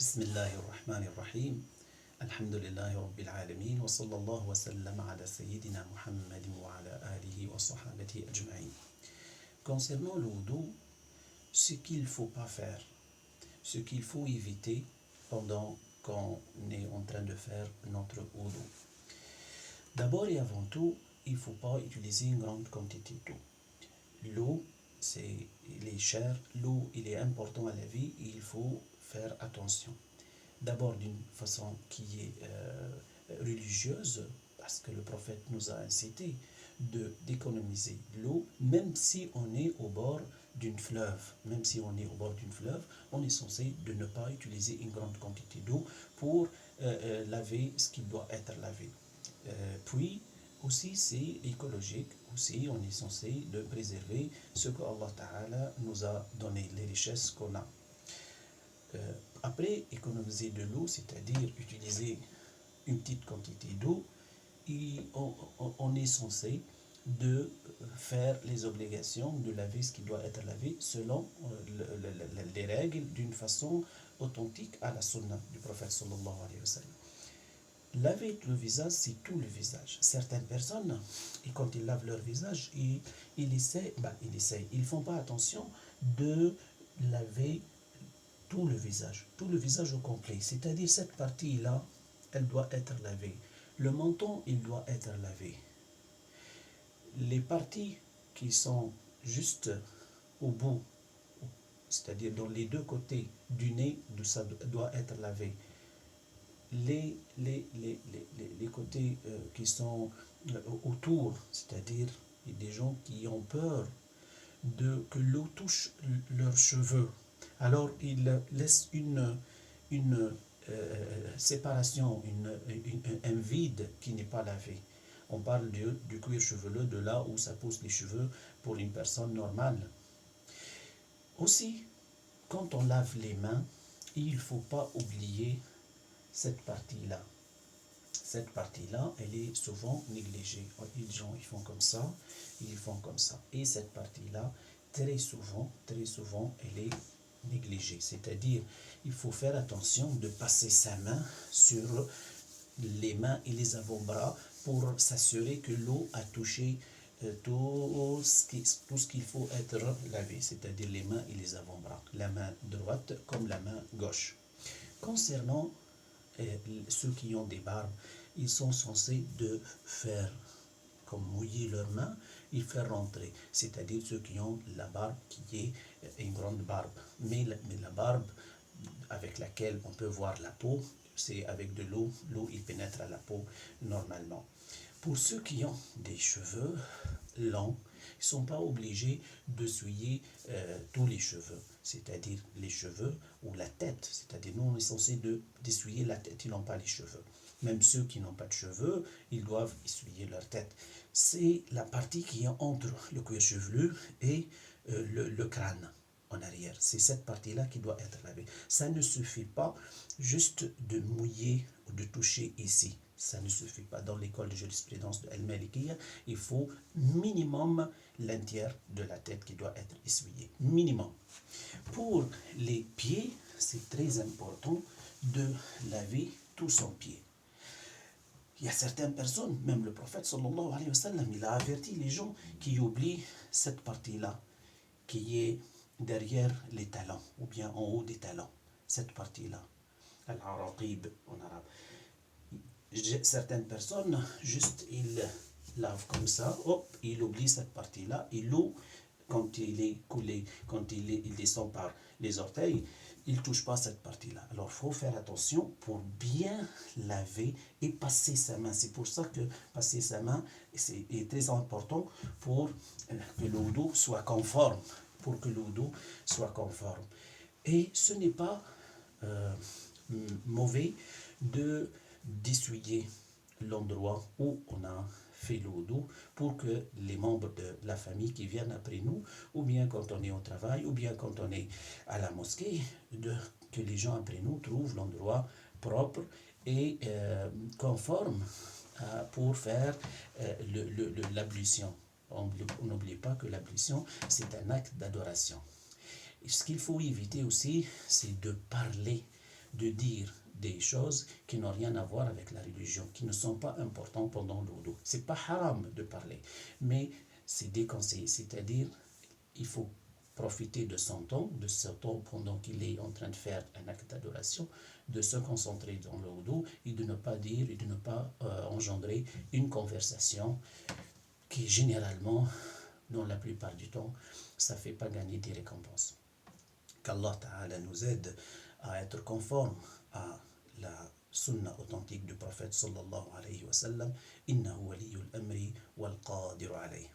بسم الله الرحمن الرحيم الحمد لله رب العالمين وصلى الله وسلم على سيدنا محمد وعلى آله وصحابته أجمعين. Concernant le wudu, ce qu'il ne faut pas faire, ce qu'il faut éviter pendant qu'on est en train de faire notre wudu. D'abord et avant tout, il ne faut pas utiliser une grande quantité d'eau. L'eau, il est cher, l'eau, il est important à la vie et il faut faire attention. D'abord d'une façon qui est religieuse, parce que le prophète nous a incité d'économiser l'eau, même si on est au bord d'une fleuve. Même si on est au bord d'une fleuve, on est censé de ne pas utiliser une grande quantité d'eau pour laver ce qui doit être lavé. Puis aussi c'est écologique, aussi on est censé de préserver ce que Allah Ta'ala nous a donné, les richesses qu'on a. Après économiser de l'eau, c'est-à-dire utiliser une petite quantité d'eau, on est censé de faire les obligations de laver ce qui doit être lavé selon les règles d'une façon authentique à la sunna du prophète sallallahu alayhi wa sallam. Laver le visage, c'est tout le visage. Certaines personnes, et quand ils lavent leur visage, ils ne font pas attention de laver tout le visage au complet. C'est-à-dire cette partie-là, elle doit être lavée. Le menton, il doit être lavé. Les parties qui sont juste au bout, c'est-à-dire dans les deux côtés du nez, ça doit être lavé. Les côtés qui sont autour, c'est-à-dire des gens qui ont peur que l'eau touche leurs cheveux. Alors ils laissent une séparation, un vide qui n'est pas lavé. On parle du cuir chevelu, de là où ça pousse les cheveux pour une personne normale. Aussi, quand on lave les mains, il ne faut pas oublier cette partie-là. Cette partie-là, elle est souvent négligée. Les gens, ils font comme ça, ils font comme ça. Et cette partie-là, très souvent, elle est négligée. C'est-à-dire, il faut faire attention de passer sa main sur les mains et les avant-bras pour s'assurer que l'eau a touché tout ce qu'il faut être lavé, c'est-à-dire les mains et les avant-bras, la main droite comme la main gauche. Concernant ceux qui ont des barbes, ils sont censés de faire comme mouiller leurs mains et faire rentrer, c'est-à-dire ceux qui ont la barbe qui est une grande barbe, mais la barbe avec laquelle on peut voir la peau, c'est avec de l'eau il pénètre à la peau normalement. Pour ceux qui ont des cheveux longs, ils ne sont pas obligés de souiller tous les cheveux, c'est-à-dire les cheveux ou la tête, c'est-à-dire nous on est censé d'essuyer la tête, ils n'ont pas les cheveux. Même ceux qui n'ont pas de cheveux, ils doivent essuyer leur tête. C'est la partie qui est entre le cuir chevelu et le crâne en arrière. C'est cette partie-là qui doit être lavée. Ça ne suffit pas juste de mouiller ou de toucher ici. Ça ne suffit pas. Dans l'école de jurisprudence de Al-Malikiyya, il faut minimum l'un tiers de la tête qui doit être essuyée. Minimum. Pour les pieds, c'est très important de laver tout son pied. Il y a certaines personnes, même le prophète sallallahu alayhi wa sallam, il a averti les gens qui oublient cette partie-là, qui est derrière les talons, ou bien en haut des talons, cette partie-là, al-araqib en arabe. Certaines personnes, juste ils lavent comme ça, hop, ils oublient cette partie-là, et l'eau, quand il est coulé, quand il descend par les orteils, il ne touche pas cette partie-là. Alors, il faut faire attention pour bien laver et passer sa main. C'est pour ça que passer sa main est très important pour que le wudu soit conforme. Et ce n'est pas mauvais d'essuyer l'endroit où on a fait le wudu pour que les membres de la famille qui viennent après nous, ou bien quand on est au travail, ou bien quand on est à la mosquée, que les gens après nous trouvent l'endroit propre et conforme pour faire l'ablution. On n'oublie pas que l'ablution, c'est un acte d'adoration. Ce qu'il faut éviter aussi, c'est de parler de dire des choses qui n'ont rien à voir avec la religion, qui ne sont pas importantes pendant le wudu. C'est pas haram de parler, mais c'est déconseillé, c'est-à-dire il faut profiter de son temps, de ce temps pendant qu'il est en train de faire un acte d'adoration, de se concentrer dans le wudu et de ne pas dire et de ne pas engendrer une conversation qui généralement, dans la plupart du temps, ça ne fait pas gagner des récompenses. Qu'Allah Ta'ala nous aide à être conforme à la sunna authentique du prophète sallallahu alayhi wa sallam. Innahu waliyul amri wal qadiru alayh.